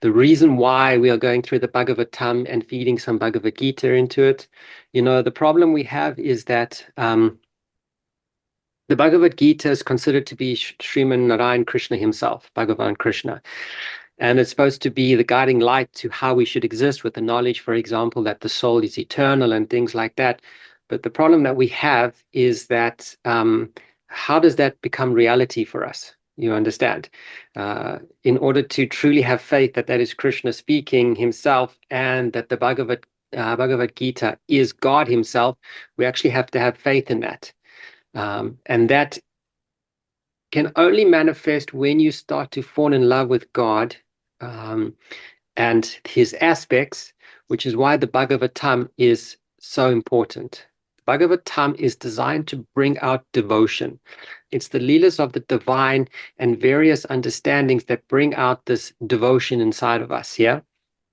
the reason why we are going through the Bhagavatam and feeding some Bhagavad Gita into it. The problem we have is that the Bhagavad Gita is considered to be Srimad Narayan Krishna himself, Bhagavan Krishna. And it's supposed to be the guiding light to how we should exist, with the knowledge, for example, that the soul is eternal and things like that. But the problem that we have is that how does that become reality for us? You understand? In order to truly have faith that that is Krishna speaking himself, and that the Bhagavad Gita is God himself, we actually have to have faith in that. And that can only manifest when you start to fall in love with God and his aspects, which is why the Bhagavatam is so important. Bhagavatam is designed to bring out devotion. It's the leelas of the divine and various understandings that bring out this devotion inside of us. Yeah,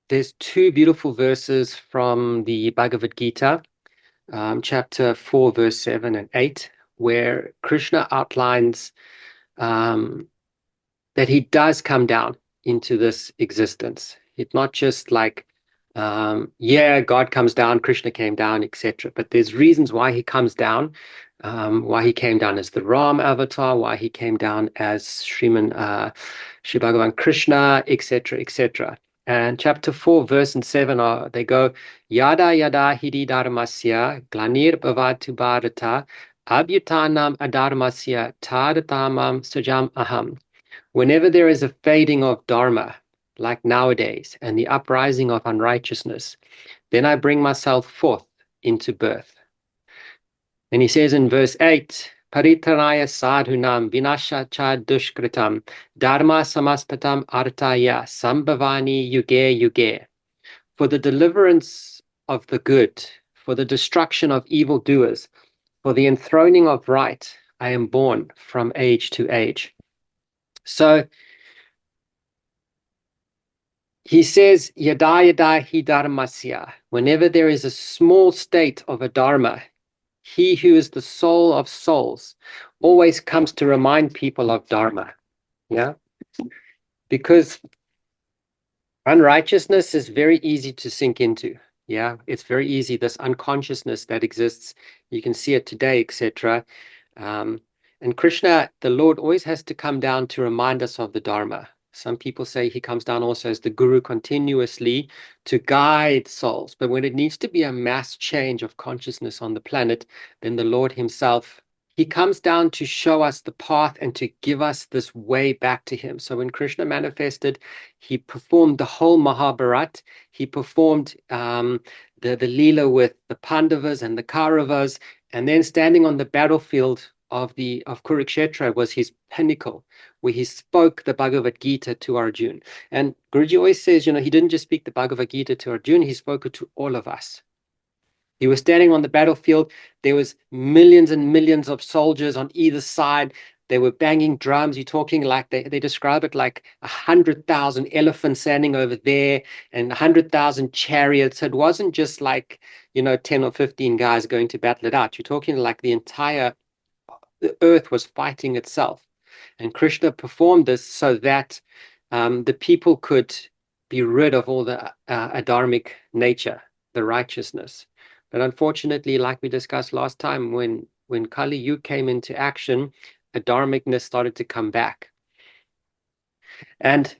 there's two beautiful verses from the Bhagavad Gita, chapter 4, verse 7 and 8, where Krishna outlines that he does come down into this existence. It's not just like, God comes down, Krishna came down, etc. But there's reasons why he comes down, why he came down as the Ram avatar, why he came down as Sri Bhagavan Krishna, etc., etc. And chapter 4, verse and 7 they go, yadā hidi dharmasya glānir-bhavati bhārata abhyutthānam-adharmasya tadā'tmānaṁ sṛjāmy-aham. Whenever there is a fading of dharma, like nowadays, and the uprising of unrighteousness, then I bring myself forth into birth. And he says in verse 8, paritrāṇāya sādhūnāṁ vināśāya duṣkṛtām dharma saṁsthāpan-ārthāya saṁbhavāmi yuge. For the deliverance of the good, for the destruction of evil-doers, for the enthroning of right, I am born from age to age. So he says, yadā hi dharmasya. Whenever there is a small state of a dharma, he who is the soul of souls always comes to remind people of dharma. Yeah? Because unrighteousness is very easy to sink into. Yeah, it's very easy. This unconsciousness that exists, you can see it today, etc. And Krishna, the Lord, always has to come down to remind us of the Dharma. Some people say he comes down also as the Guru continuously to guide souls. But when it needs to be a mass change of consciousness on the planet, then the Lord himself, he comes down to show us the path and to give us this way back to him. So when Krishna manifested, he performed the whole Mahabharata. He performed the Leela with the Pandavas and the Kauravas, and then standing on the battlefield of Kurukshetra was his pinnacle, where he spoke the Bhagavad Gita to Arjuna. And Guruji always says, he didn't just speak the Bhagavad Gita to Arjuna, he spoke it to all of us. He was standing on the battlefield. There was millions and millions of soldiers on either side. They were banging drums. You're talking like they describe it like 100,000 elephants standing over there and 100,000 chariots. It wasn't just like, 10 or 15 guys going to battle it out. You're talking like the earth was fighting itself. And Krishna performed this so that the people could be rid of all the adharmic nature, the righteousness. But unfortunately, like we discussed last time, when Kali Yuga came into action, adharmicness started to come back. And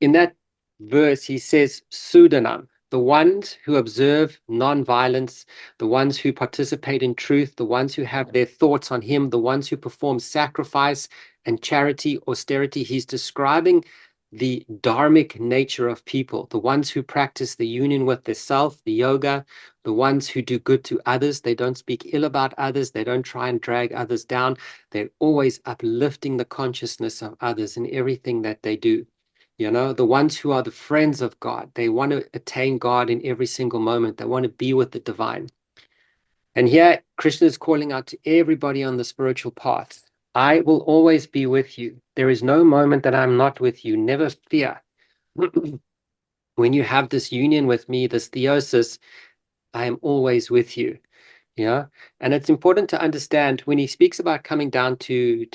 in that verse, he says, sūdhanam, the ones who observe non-violence, the ones who participate in truth, the ones who have their thoughts on him, the ones who perform sacrifice and charity, austerity. He's describing the dharmic nature of people, the ones who practice the union with the self, the yoga, the ones who do good to others. They don't speak ill about others. They don't try and drag others down. They're always uplifting the consciousness of others in everything that they do. The ones who are the friends of God, they want to attain God in every single moment. They want to be with the divine. And here, Krishna is calling out to everybody on the spiritual path. I will always be with you. There is no moment that I'm not with you. Never fear. When you have this union with me, this theosis, I am always with you. Yeah. And it's important to understand when he speaks about coming down to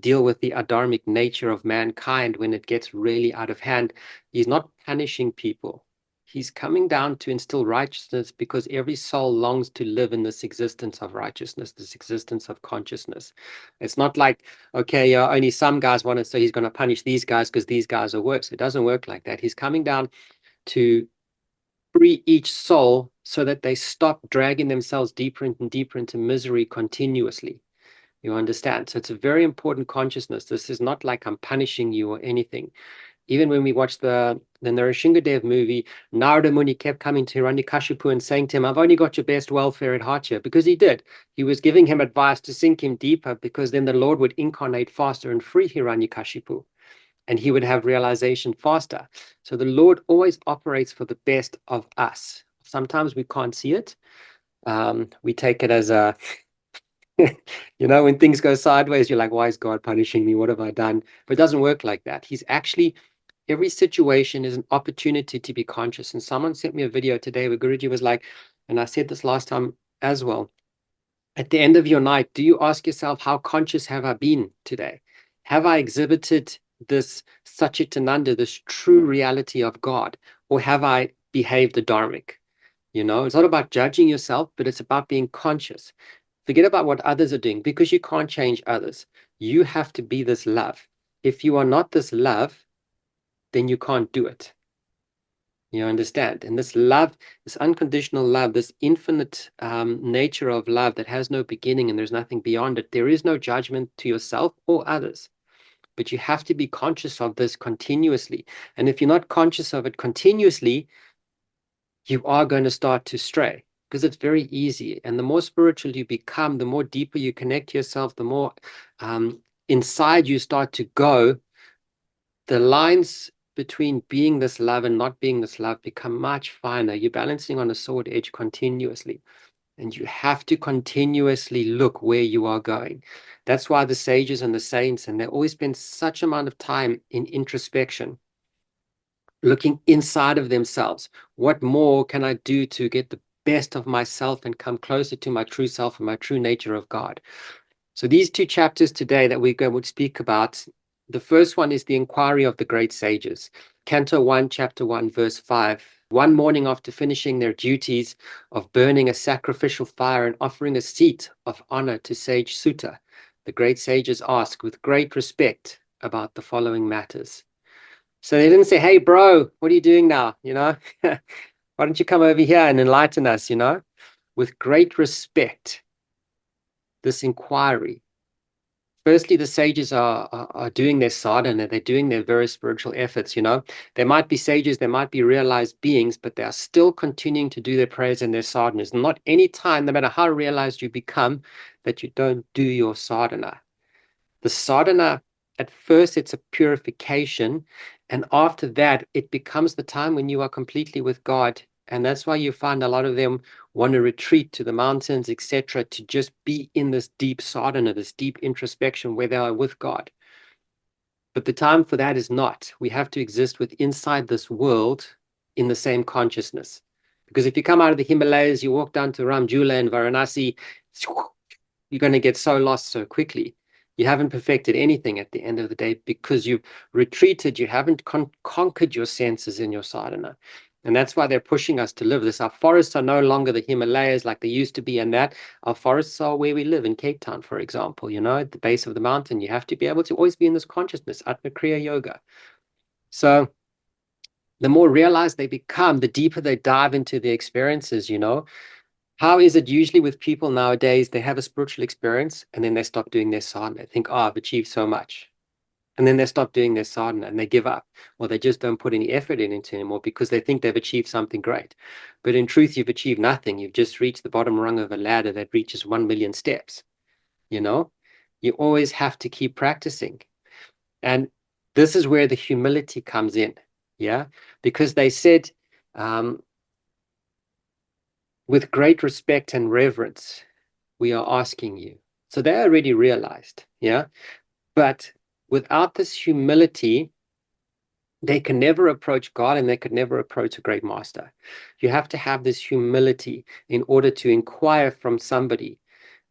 deal with the adharmic nature of mankind when it gets really out of hand, he's not punishing people. He's coming down to instill righteousness because every soul longs to live in this existence of righteousness, this existence of consciousness. It's not like, okay, only some guys want it, so he's going to punish these guys because these guys are worse. It doesn't work like that. He's coming down to free each soul so that they stop dragging themselves deeper and deeper into misery continuously. You understand? So it's a very important consciousness. This is not like I'm punishing you or anything. Even when we watched the Nrsimhadev movie, Narada Muni kept coming to Hiranyakashipu and saying to him, I've only got your best welfare at heart here, because he did. He was giving him advice to sink him deeper, because then the Lord would incarnate faster and free Hiranyakashipu, and he would have realization faster. So the Lord always operates for the best of us. Sometimes we can't see it. We take it as a, when things go sideways, you're like, why is God punishing me? What have I done? But it doesn't work like that. He's actually, every situation is an opportunity to be conscious. And someone sent me a video today where Guruji was like, and I said this last time as well, at the end of your night, do you ask yourself, how conscious have I been today? Have I exhibited this Satchitananda, this true reality of God, or have I behaved adharmic? It's not about judging yourself, but it's about being conscious. Forget about what others are doing, because you can't change others. You have to be this love. If you are not this love, then you can't do it. You understand? And this love, this unconditional love, this infinite nature of love that has no beginning and there's nothing beyond it, there is no judgment to yourself or others. But you have to be conscious of this continuously. And if you're not conscious of it continuously, you are going to start to stray, because it's very easy. And the more spiritual you become, the more deeper you connect to yourself, the more inside you start to go, the lines between being this love and not being this love become much finer. You're balancing on a sword edge continuously, and you have to continuously look where you are going. That's why the sages and the saints, and they always spend such amount of time in introspection, looking inside of themselves. What more can I do to get the best of myself and come closer to my true self and my true nature of God? So these two chapters today that we're going to speak about, the first one is the inquiry of the great sages. Canto 1, chapter 1, verse 5. One morning, after finishing their duties of burning a sacrificial fire and offering a seat of honor to sage Sutta, the great sages ask with great respect about the following matters. So they didn't say, hey, bro, what are you doing now? Why don't you come over here and enlighten us, With great respect, this inquiry. Firstly, the sages are doing their sadhana, they're doing their various spiritual efforts, There might be sages, there might be realized beings, but they are still continuing to do their prayers and their sadhanas. Not any time, no matter how realized you become, that you don't do your sadhana. The sadhana, at first, it's a purification. And after that, it becomes the time when you are completely with God. And that's why you find a lot of them want to retreat to the mountains, etc., to just be in this deep sadhana, this deep introspection where they are with God. But the time for that is not. We have to exist with inside this world in the same consciousness. Because if you come out of the Himalayas, you walk down to Ramjula and Varanasi, you're going to get so lost so quickly. You haven't perfected anything at the end of the day, because you've retreated. You haven't conquered your senses in your sadhana. And that's why they're pushing us to live this. Our forests are no longer the Himalayas like they used to be, and that our forests are where we live in Cape Town, for example, at the base of the mountain. You have to be able to always be in this consciousness, Atma Kriya Yoga. So the more realized they become, the deeper they dive into the experiences, How is it usually with people nowadays? They have a spiritual experience and then they stop doing their sadhana. They think, I've achieved so much. And then they stop doing their sadhana and they give up, or they just don't put any effort into it anymore because they think they've achieved something great. But in truth, you've achieved nothing. You've just reached the bottom rung of a ladder that reaches 1 million steps. You always have to keep practicing. And this is where the humility comes in. Yeah. Because they said, with great respect and reverence, we are asking you. So they already realized. Yeah. But without this humility, they can never approach God and they could never approach a great master. You have to have this humility in order to inquire from somebody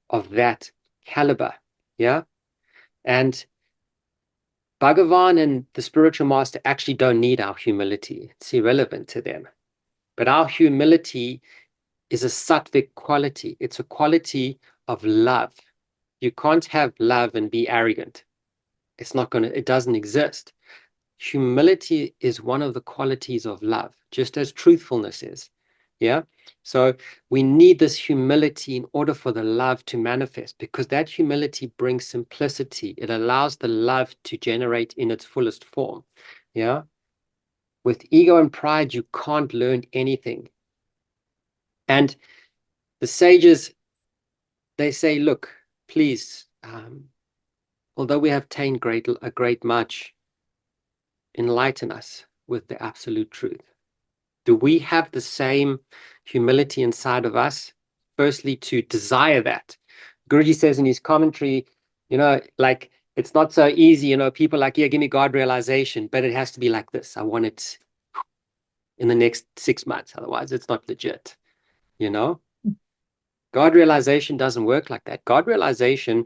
of that caliber. Yeah. And Bhagavan and the spiritual master actually don't need our humility. It's irrelevant to them. But our humility is a sattvic quality. It's a quality of love. You can't have love and be arrogant. It doesn't exist. Humility is one of the qualities of love, just as truthfulness is. Yeah. So we need this humility in order for the love to manifest, because that humility brings simplicity. It allows the love to generate in its fullest form. Yeah. With ego and pride, you can't learn anything. And the sages, they say, look, please, although we have attained a great much, enlighten us with the absolute truth. Do we have the same humility inside of us? Firstly, to desire that. Guruji says in his commentary, like, it's not so easy, people like, yeah, give me God realization, but it has to be like this. I want it in the next 6 months. Otherwise, it's not legit. God realization doesn't work like that. God realization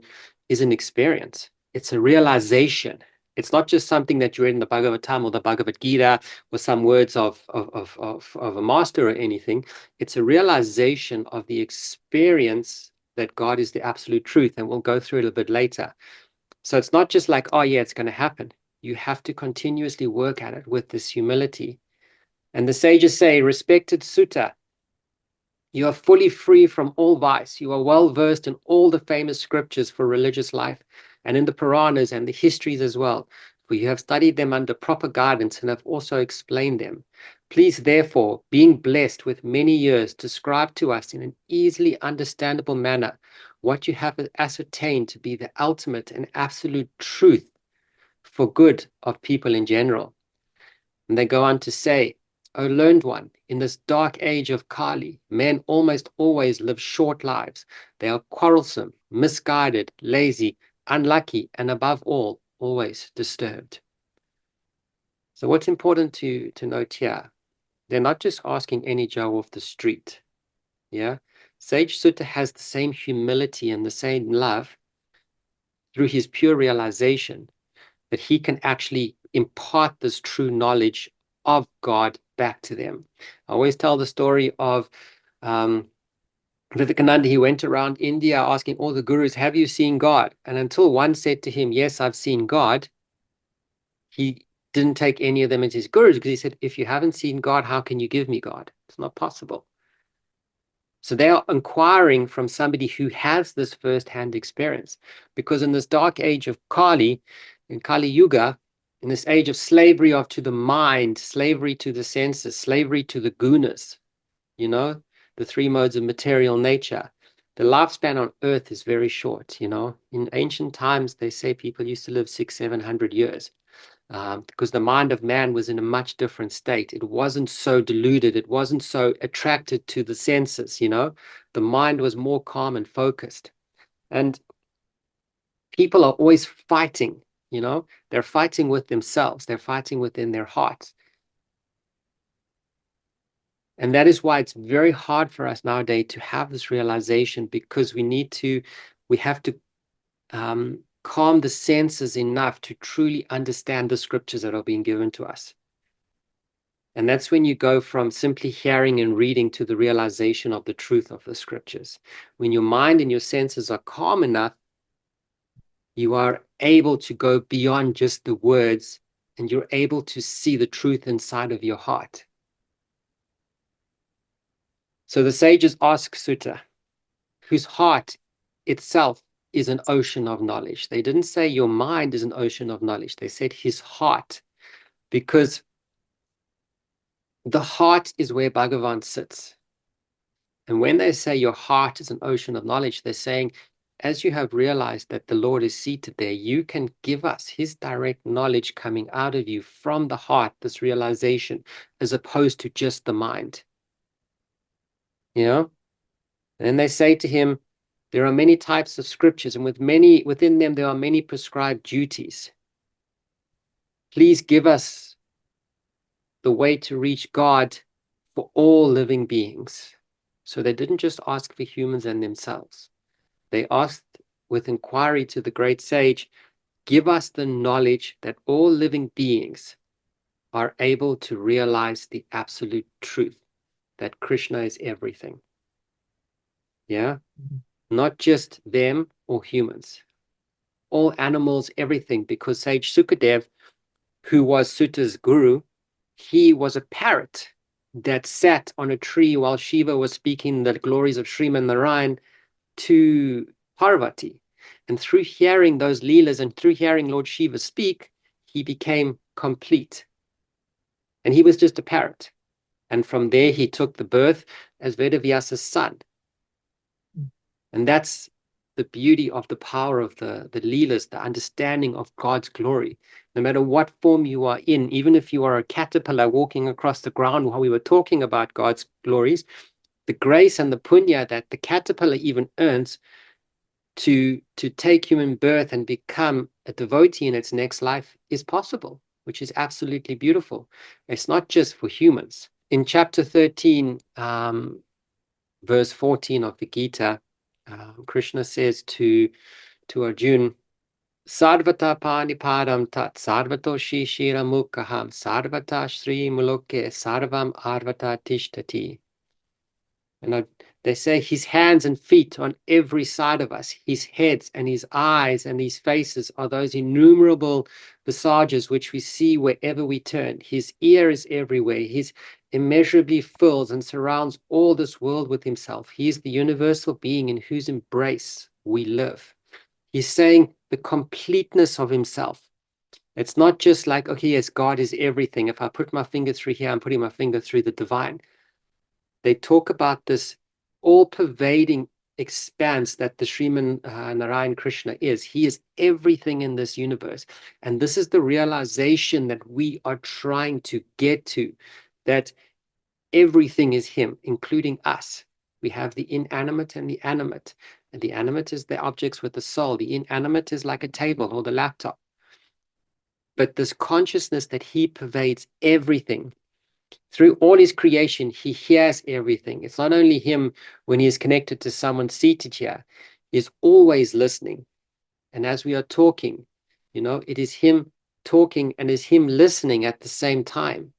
is an experience. It's a realization. It's not just something that you read in the Bhagavatam or the Bhagavad Gita or some words of a master or anything. It's a realization of the experience that God is the absolute truth. And we'll go through it a bit later. So it's not just like, oh yeah, it's going to happen. You have to continuously work at it with this humility. And the sages say, respected Sutta, you are fully free from all vice. You are well versed in all the famous scriptures for religious life and in the Puranas and the histories as well, for you have studied them under proper guidance and have also explained them. Please, therefore, being blessed with many years, describe to us in an easily understandable manner what you have ascertained to be the ultimate and absolute truth for good of people in general. And they go on to say, O learned one, in this dark age of Kali, men almost always live short lives. They are quarrelsome, misguided, lazy, unlucky, and above all, always disturbed. So what's important to note here, they're not just asking any Joe off the street. Yeah, Sage Sutta has the same humility and the same love through his pure realization that he can actually impart this true knowledge of God back to them. I always tell the story of Vivekananda. He went around India asking all the gurus, have you seen God? And until one said to him, yes, I've seen God, he didn't take any of them as his gurus, because he said, if you haven't seen God, how can you give me God? It's not possible. So they are inquiring from somebody who has this first-hand experience, because in this dark age of Kali, in Kali Yuga, in this age of slavery to the mind, slavery to the senses, slavery to the gunas, the 3 modes of material nature, the lifespan on earth is very short. In ancient times, they say people used to live 600-700 years. Because the mind of man was in a much different state. It wasn't so deluded. It wasn't so attracted to the senses, The mind was more calm and focused. And people are always fighting, They're fighting with themselves. They're fighting within their hearts. And that is why it's very hard for us nowadays to have this realization, because we have to calm the senses enough to truly understand the scriptures that are being given to us. And that's when you go from simply hearing and reading to the realization of the truth of the scriptures. When your mind and your senses are calm enough, you are able to go beyond just the words, and you're able to see the truth inside of your heart. So the sages ask Sutta, whose heart itself is an ocean of knowledge. They didn't say your mind is an ocean of knowledge. They said his heart, because the heart is where Bhagavan sits. And when they say your heart is an ocean of knowledge, they're saying, as you have realized that the Lord is seated there, you can give us his direct knowledge coming out of you from the heart, this realization, as opposed to just the mind. And they say to him, there are many types of scriptures, and within them there are many prescribed duties. Please give us the way to reach God for all living beings. So they didn't just ask for humans and themselves. They asked with inquiry to the great sage, give us the knowledge that all living beings are able to realize the absolute truth, that Krishna is everything. Yeah? Not just them or humans. All animals, everything, because Sage Sukadev, who was Suta's guru, he was a parrot that sat on a tree while Shiva was speaking the glories of Srimad to Parvati. And through hearing those leelas and through hearing Lord Shiva speak, he became complete. And he was just a parrot. And from there, he took the birth as Vedavyasa's son. And that's the beauty of the power of the leelas, the understanding of God's glory. No matter what form you are in, even if you are a caterpillar walking across the ground while we were talking about God's glories, the grace and the punya that the caterpillar even earns to take human birth and become a devotee in its next life is possible, which is absolutely beautiful. It's not just for humans. In chapter 13, verse 14 of the Gita, Krishna says to Arjuna, Sarvata panipadam tat sarvato shishira mukhaham sarvata shri muloke sarvam arvata tishtati. And they say his hands and feet on every side of us, his heads and his eyes and his faces are those innumerable visages which we see wherever we turn. His ear is everywhere. His immeasurably fills and surrounds all this world with himself. He is the universal being in whose embrace we live. He's saying the completeness of himself. It's not just like, okay, yes, God is everything. If I put my finger through here, I'm putting my finger through the divine. They talk about this all-pervading expanse that the Sriman Narayan Krishna is. He is everything in this universe. And this is the realization that we are trying to get to, that everything is him, including us. We have the inanimate and the animate. And the animate is the objects with the soul. The inanimate is like a table or the laptop. But this consciousness that he pervades everything, through all his creation, he hears everything. It's not only him when he is connected to someone seated here. He's always listening. And as we are talking, it is him talking and is him listening at the same time.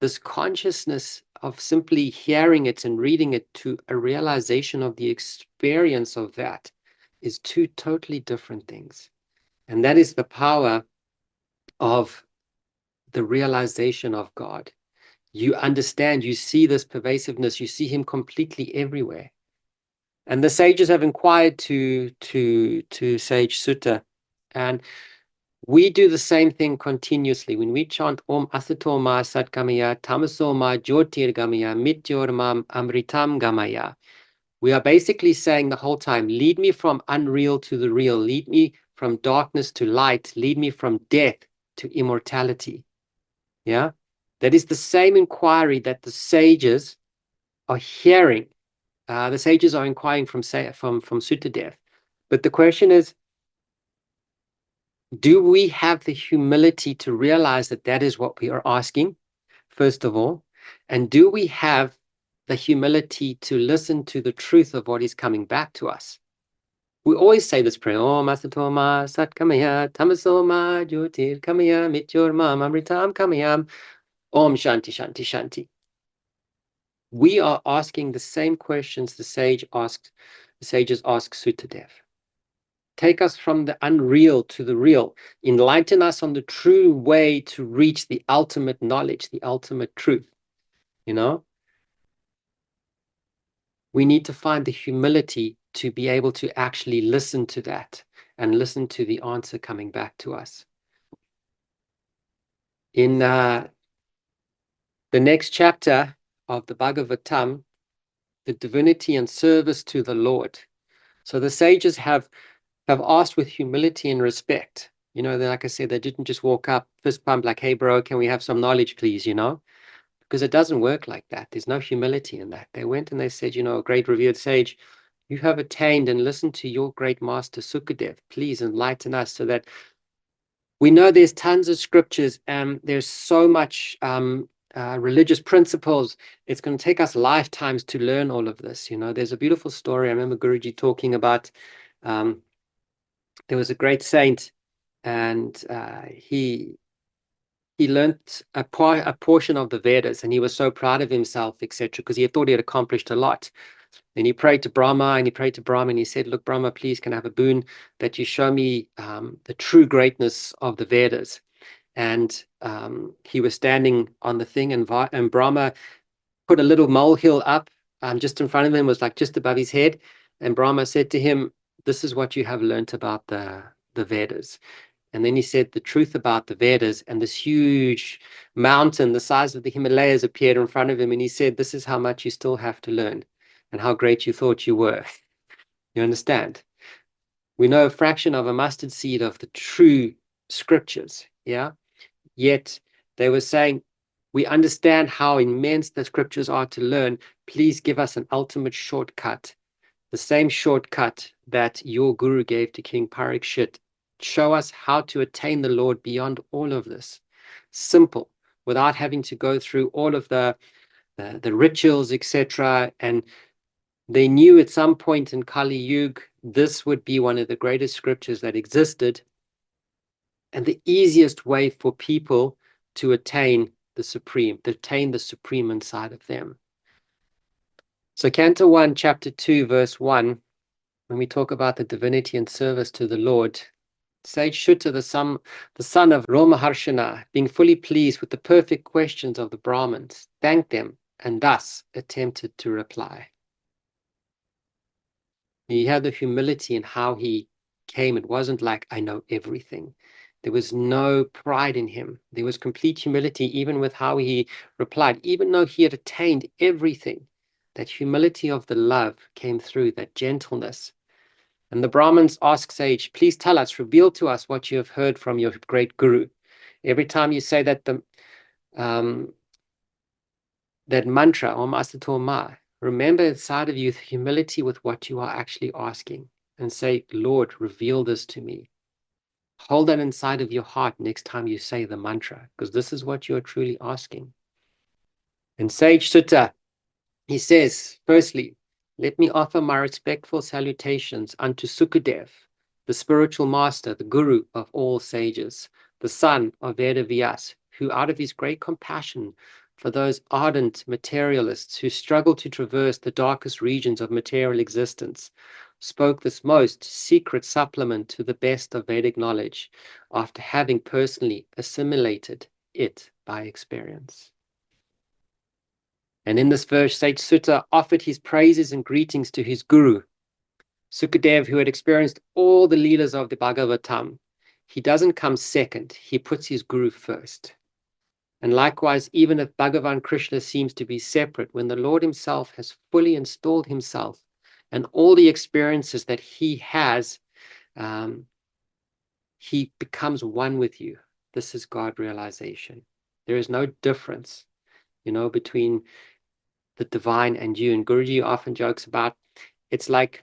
This consciousness of simply hearing it and reading it to a realization of the experience of that is two totally different things. And that is the power of the realization of God. You understand, you see this pervasiveness, you see him completely everywhere. And the sages have inquired to Sage Sutta, and we do the same thing continuously. When we chant Om Asato Ma Satgamaya, Tamaso Ma Jyotirgamaya, Mityormam Amritam Gamaya, we are basically saying the whole time, lead me from unreal to the real, lead me from darkness to light, lead me from death to immortality. Yeah? That is the same inquiry that the sages are hearing. The sages are inquiring from Sutadev. But the question is, do we have the humility to realize that that is what we are asking, first of all? And do we have the humility to listen to the truth of what is coming back to us? We always say this prayer, Om Asato Ma Satgamaya, Tamaso Ma Jyotirgamaya, Mityormam Amritam Gamaya, Om Shanti Shanti Shanti. We are asking the same questions the sages ask Sutadev. Take us from the unreal to the real. Enlighten us on the true way to reach the ultimate knowledge, the ultimate truth. We need to find the humility to be able to actually listen to that and listen to the answer coming back to us. In the next chapter of the Bhagavatam, the divinity and service to the Lord. So the sages have asked with humility and respect. Like I said, they didn't just walk up, fist pump, like, hey, bro, can we have some knowledge, please, Because it doesn't work like that. There's no humility in that. They went and they said, a great revered sage, you have attained and listened to your great master Sukadev. Please enlighten us so that we know there's tons of scriptures and there's so much religious principles. It's going to take us lifetimes to learn all of this. There's a beautiful story. I remember Guruji talking about, there was a great saint, and he learnt a portion of the Vedas, and he was so proud of himself, etc., because he thought he had accomplished a lot. And he prayed to Brahma, and he said, look, Brahma, please, can I have a boon that you show me the true greatness of the Vedas? And he was standing on the thing, and Brahma put a little molehill up just in front of him, was like just above his head. And Brahma said to him, this is what you have learnt about the Vedas. And then he said the truth about the Vedas, and this huge mountain the size of the Himalayas appeared in front of him. And he said, this is how much you still have to learn and how great you thought you were. You understand? We know a fraction of a mustard seed of the true scriptures, yeah? Yet they were saying, we understand how immense the scriptures are to learn. Please give us an ultimate shortcut, the same shortcut that your guru gave to King Parikshit. Show us how to attain the Lord beyond all of this. Simple, without having to go through all of the rituals, etc. And they knew at some point in Kali Yuga, this would be one of the greatest scriptures that existed, and the easiest way for people to attain the supreme inside of them. So Canto 1, chapter 2, verse 1, when we talk about the divinity and service to the Lord, Sage Shuta, the son of Romaharshana, being fully pleased with the perfect questions of the Brahmins, thanked them and thus attempted to reply. He had the humility in how he came. It wasn't like, I know everything. There was no pride in him. There was complete humility, even with how he replied. Even though he had attained everything, that humility of the love came through, that gentleness. And the Brahmins ask Sage, please tell us, reveal to us what you have heard from your great guru. Every time you say that that mantra, Om Asato Ma, remember inside of you the humility with what you are actually asking, and say, Lord, reveal this to me. Hold that inside of your heart next time you say the mantra, because this is what you are truly asking. In Sage Sutta, he says, firstly, let me offer my respectful salutations unto Sukadev, the spiritual master, the guru of all sages, the son of Vedavyas, who out of his great compassion for those ardent materialists who struggle to traverse the darkest regions of material existence, spoke this most secret supplement to the best of Vedic knowledge, after having personally assimilated it by experience. And in this verse, Sage Sutta offered his praises and greetings to his guru, Sukadev, who had experienced all the leelas of the Bhagavatam. He doesn't come second, he puts his guru first. And likewise, even if Bhagavan Krishna seems to be separate, when the Lord himself has fully installed himself and all the experiences that he has, he becomes one with you. This is God realization. There is no difference, between the divine and you. And Guruji often jokes about, it's like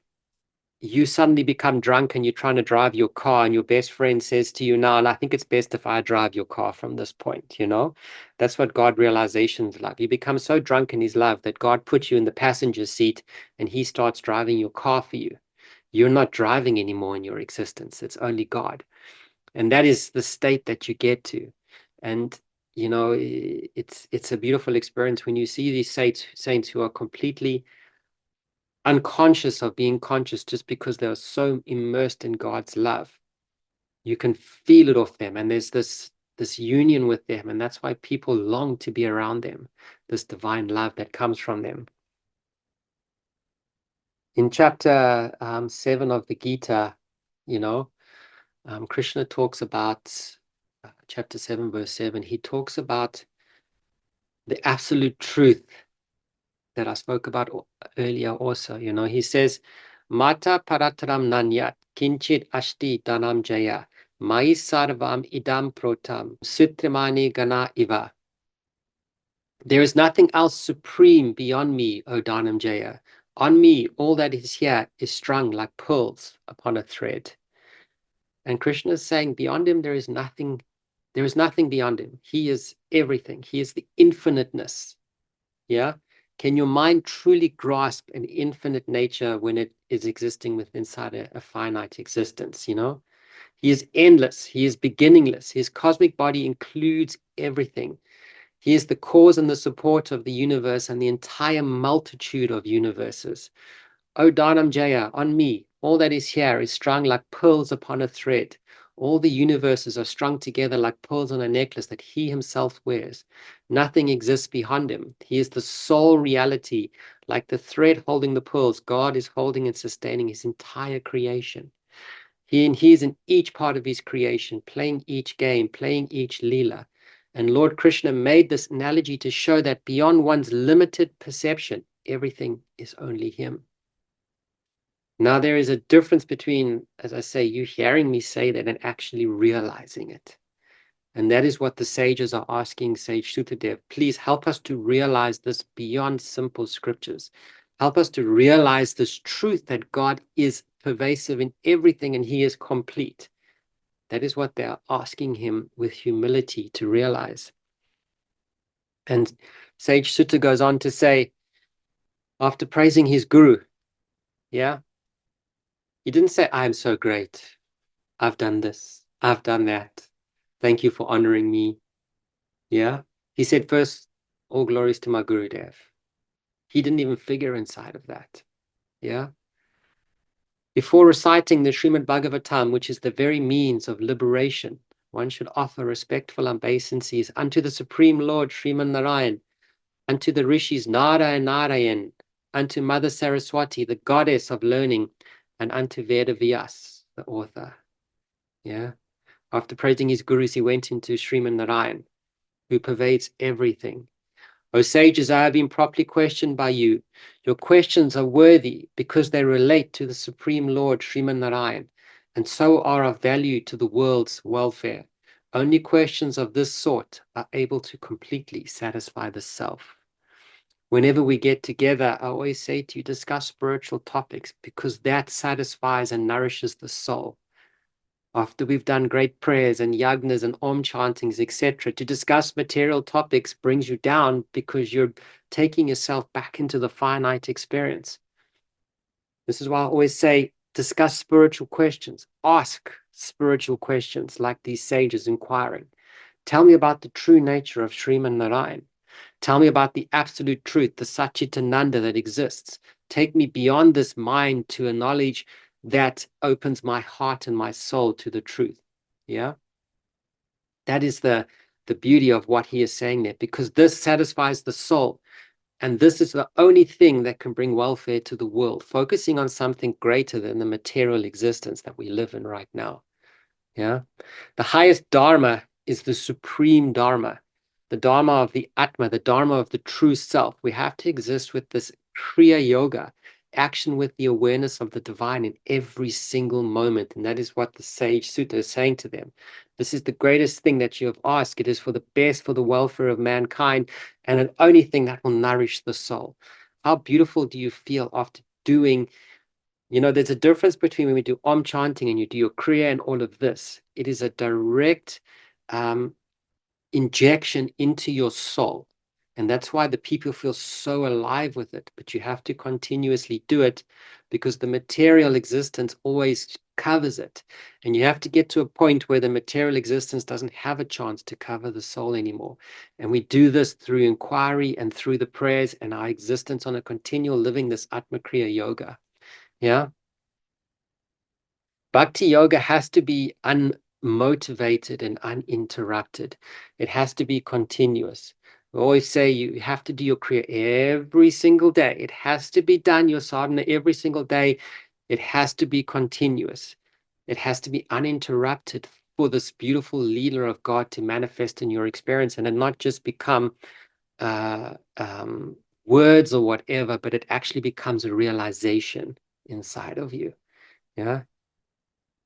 you suddenly become drunk and you're trying to drive your car, and your best friend says to you, now, and I think it's best if I drive your car from this point, That's what God realization is like. You become so drunk in his love that God puts you in the passenger seat and he starts driving your car for you. You're not driving anymore in your existence. It's only God. And that is the state that you get to. And it's a beautiful experience when you see these saints who are completely unconscious of being conscious, just because they are so immersed in God's love. You can feel it off them, and there's this union with them, and that's why people long to be around them, this divine love that comes from them. In chapter 7 of the Gita, Krishna talks about chapter 7, verse 7, he talks about the absolute truth that I spoke about earlier also. He says, Mata parataram nanyat kinchit ashti dhanam jaya mai sarvam idam protam sutramani gana iva. There is nothing else supreme beyond me, O Dhanam Jaya. On me, all that is here is strung like pearls upon a thread. And Krishna is saying, beyond him, there is nothing There is nothing beyond him. He is everything. He is the infiniteness. Yeah. Can your mind truly grasp an infinite nature when it is existing inside a finite existence? You know, he is endless. He is beginningless. His cosmic body includes everything. He is the cause and the support of the universe and the entire multitude of universes. O Dhanam-jaya, on me, all that is here is strung like pearls upon a thread. All the universes are strung together like pearls on a necklace that he himself wears. Nothing exists beyond him. He is the sole reality. Like the thread holding the pearls, God is holding and sustaining his entire creation. He is in each part of his creation, playing each game, playing each leela. And Lord Krishna made this analogy to show that beyond one's limited perception, everything is only him. Now, there is a difference between, as I say, you hearing me say that and actually realizing it. And that is what the sages are asking Sage Sutadev. Please help us to realize this beyond simple scriptures. Help us to realize this truth that God is pervasive in everything and he is complete. That is what they are asking him with humility to realize. And Sage Sutta goes on to say, after praising his guru, yeah, he didn't say, I am so great. I've done this. I've done that. Thank you for honoring me. Yeah. He said first, all glories to my Gurudev. He didn't even figure inside of that. Yeah. Before reciting the Srimad Bhagavatam, which is the very means of liberation, one should offer respectful obeisances unto the Supreme Lord Sriman Narayan, unto the Rishis Nara and Narayan, unto Mother Saraswati, the goddess of learning, and unto Veda Vyas, the author. Yeah. After praising his gurus, he went into Sriman Narayan, who pervades everything. O sages, I have been properly questioned by you. Your questions are worthy because they relate to the Supreme Lord Sriman Narayan, and so are of value to the world's welfare. Only questions of this sort are able to completely satisfy the self. Whenever we get together, I always say to you, discuss spiritual topics because that satisfies and nourishes the soul. After we've done great prayers and yagnas and om chantings, etc., to discuss material topics brings you down because you're taking yourself back into the finite experience. This is why I always say, discuss spiritual questions. Ask spiritual questions like these sages inquiring. Tell me about the true nature of Sriman Narayan. Tell me about the absolute truth, the Satchitananda that exists. Take me beyond this mind to a knowledge that opens my heart and my soul to the truth. Yeah. That is the beauty of what he is saying there, because this satisfies the soul. And this is the only thing that can bring welfare to the world, focusing on something greater than the material existence that we live in right now. Yeah. The highest dharma is the supreme dharma, the dharma of the Atma, the dharma of the true self. We have to exist with this Kriya Yoga, action with the awareness of the divine in every single moment. And that is what the Sage Sutta is saying to them. This is the greatest thing that you have asked. It is for the best, for the welfare of mankind, and an only thing that will nourish the soul. How beautiful do you feel after doing? You know, there's a difference between when we do Om chanting and you do your Kriya and all of this. It is a direct injection into your soul. And that's why the people feel so alive with it. But you have to continuously do it because the material existence always covers it. And you have to get to a point where the material existence doesn't have a chance to cover the soul anymore. And we do this through inquiry and through the prayers and our existence on a continual living this Atma Kriya Yoga. Yeah. Bhakti yoga has to be unmotivated and uninterrupted. It has to be continuous. We always say you have to do your kriya every single day. It has to be done, your sadhana, every single day. It has to be continuous. It has to be uninterrupted for this beautiful leader of God to manifest in your experience and not just become words or whatever, but it actually becomes a realization inside of you. Yeah.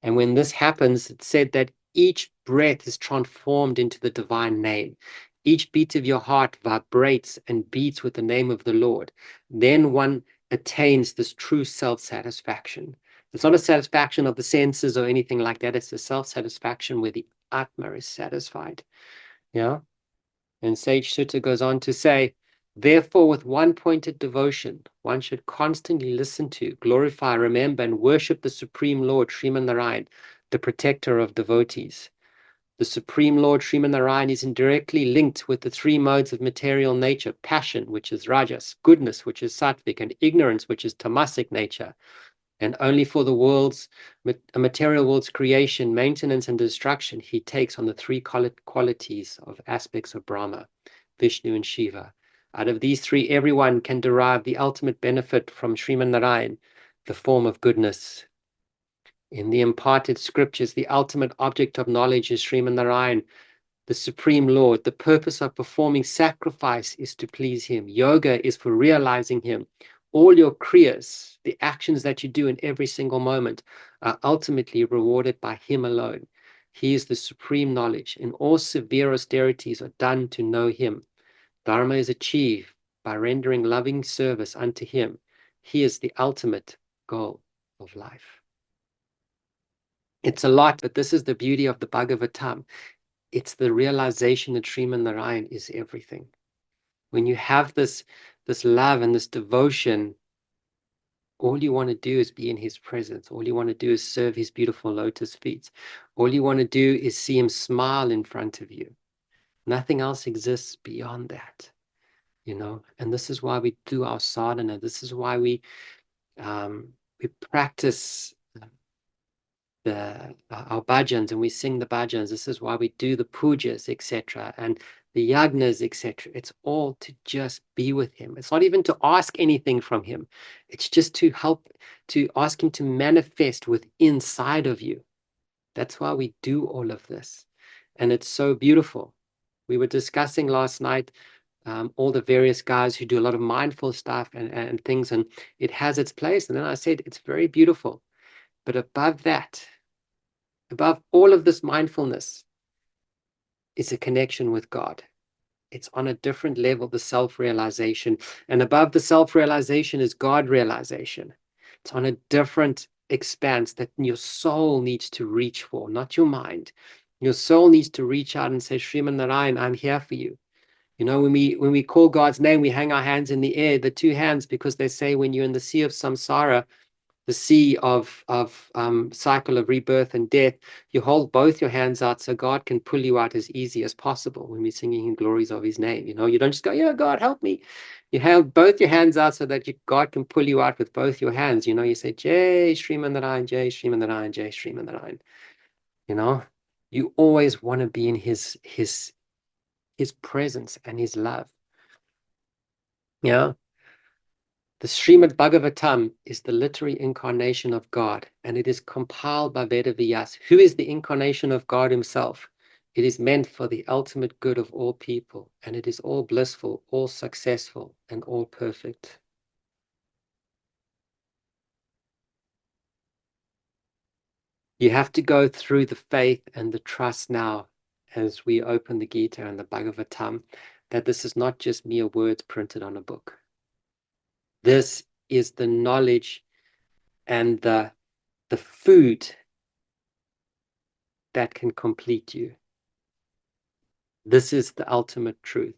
And when this happens, it's said that each breath is transformed into the divine name. Each beat of your heart vibrates and beats with the name of the Lord. Then one attains this true self-satisfaction. It's not a satisfaction of the senses or anything like that. It's a self-satisfaction where the Atma is satisfied. Yeah. And Sage Sutta goes on to say, therefore, with one pointed devotion, one should constantly listen to, glorify, remember, and worship the Supreme Lord, Srimad-Narayan, the protector of devotees. The Supreme Lord, Srimad-Narayan, is indirectly linked with the three modes of material nature: passion, which is rajas; goodness, which is sattvic; and ignorance, which is tamasic nature. And only for the material world's creation, maintenance, and destruction, he takes on the three qualities of aspects of Brahma, Vishnu, and Shiva. Out of these three, everyone can derive the ultimate benefit from Srimad Narayan, the form of goodness. In the imparted scriptures, the ultimate object of knowledge is Srimad Narayan, the Supreme Lord. The purpose of performing sacrifice is to please him. Yoga is for realizing him. All your kriyas, the actions that you do in every single moment, are ultimately rewarded by him alone. He is the supreme knowledge, and all severe austerities are done to know him. Dharma is achieved by rendering loving service unto him. He is the ultimate goal of life. It's a lot, but this is the beauty of the Bhagavatam. It's the realization that Srimad Narayan is everything. When you have this love and this devotion, all you want to do is be in his presence. All you want to do is serve his beautiful lotus feet. All you want to do is see him smile in front of you. Nothing else exists beyond that, you know. And this is why we do our sadhana. This is why we practice our bhajans, and we sing the bhajans. This is why we do the pujas, etc., and the yagnas, etc. It's all to just be with him. It's not even to ask anything from him. It's just to help, to ask him to manifest with inside of you. That's why we do all of this. And it's so beautiful. We were discussing last night all the various guys who do a lot of mindful stuff and things, and it has its place. And then I said, it's very beautiful. But above that, above all of this mindfulness, is a connection with God. It's on a different level, the self-realization. And above the self-realization is God realization. It's on a different expanse that your soul needs to reach for, not your mind. Your soul needs to reach out and say, Srimad Narayan, I'm here for you. You know, when we call God's name, we hang our hands in the air, the two hands, because they say when you're in the sea of samsara, the sea of cycle of rebirth and death, you hold both your hands out so God can pull you out as easy as possible when we're singing in glories of his name. You know, you don't just go, yeah, God, help me. You hold both your hands out so that God can pull you out with both your hands. You know, you say, Jai Srimad Narayan, Jai Srimad Narayan, Jai Srimad Narayan. You know, you always want to be in his presence and his love. Yeah. The Srimad Bhagavatam is the literary incarnation of God, and it is compiled by Vedavyas, who is the incarnation of God himself. It is meant for the ultimate good of all people, and it is all blissful, all successful, and all perfect. You have to go through the faith and the trust now as we open the Gita and the Bhagavatam, that this is not just mere words printed on a book. This is the knowledge and the food that can complete you. This is the ultimate truth.